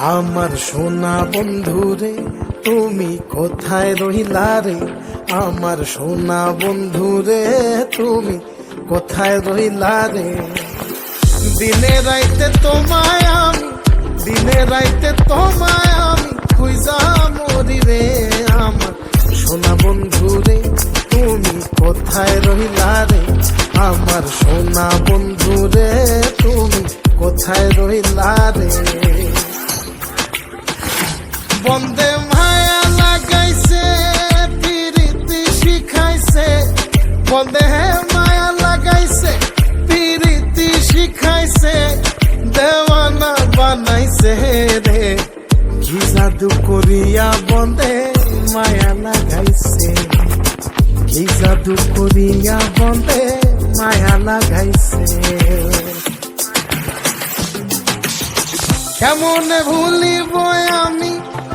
আমার সোনা বন্ধুরে তুমি কোথায় রহিলা রে? আমার সোনা বন্ধুরে তুমি কোথায় রহিলা রে? দিনে রাইতে তোমায় আমি, দিনে রাইতে তোমায় আমি খুঁজা মরি রে। আমার সোনা বন্ধুরে তুমি কোথায় রহিলা রে? আমার সোনা বন্ধুরে তুমি কোথায় রহিলা রে? বন্দে মায়া লাগাইছে পিরিতি শিখাইছে, বন্দে মায়া লাগাইছে পিরিতি শিখাইছে, দেওয়ানা বানাইছে রে। কি জাদু করিয়া বন্দে মায়া লাগাইছে, কি জাদু করিয়া বন্দে মায়া লাগাইছে। কেমনে ভুলিব আমি,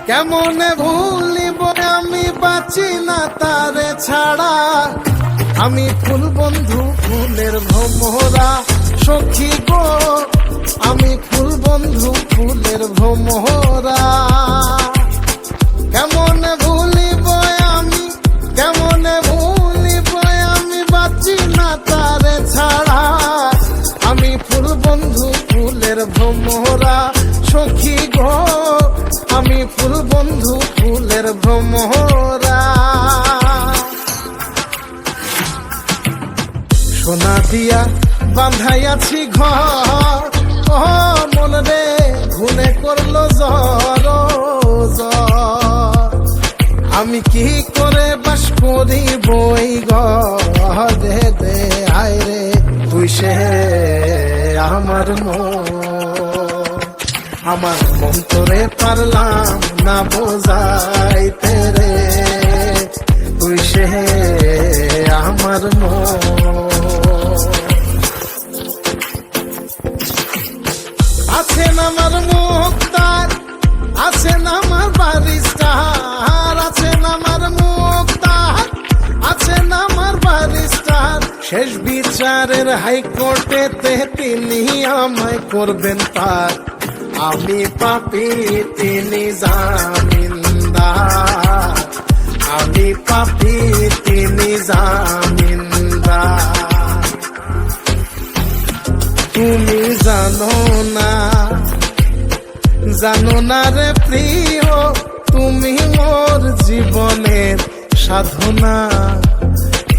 কেমনে ভুলিব আমি, বাঁচি না তারে ছাড়া। আমি ফুল বন্ধু ফুলের ভ্রমরা সখী গো, আমি ফুল বন্ধু ফুলের ভ্রমরা। কেমনে ভুলিব আমি, কেমনে ভুলিব আমি, বাঁচি না তারে ছাড়া। আমি ফুল বন্ধু ফুলের ভ্রমরা সখী গো, আমি ফুল বন্ধু ফুলের ভ্রমরা। সোনা দিয়া বাঁধাইয়াছি ঘর, ও মন রে ঘুনে করলো জ্বর জ্বর। আমি কি করে বাস করি বই ঘরে দে আয় রে, তুই সে আমার মন। আমার মন তোরে পারলাম না বোঝাইতে রে, তুই সে আমার মন। আছেন আমার মুক্তার, আছেন আমার বারিস্টার, আছেন আমার মুক্তার, আছেন আমার বারিস্টার। শেষ বিচারের হাইকোর্টেতে তিনি আমায় করবেন পার। আমি পাপী তিনি জামিনদার, আমি পাপী তিনি জামিনদার। তুমি জানো না, জানো না রে প্রিয়, তুমি মোর জীবনের সাধনা।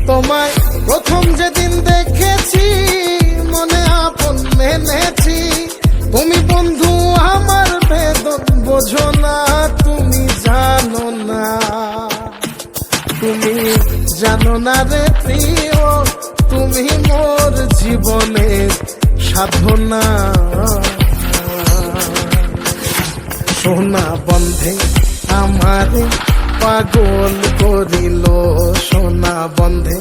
তোমায় প্রথম যেদিন দেখেছি মনে আপন মেনেছি। তুমি বন্ধু আমার বেদন বোঝো না, তুমি জানো না, তুমি জানো না রে প্রিয়, তুমি মোর জীবনের সাধনা। সোনা বন্ধে আমারে পাগল করিল, সোনা বন্ধে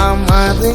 আমারে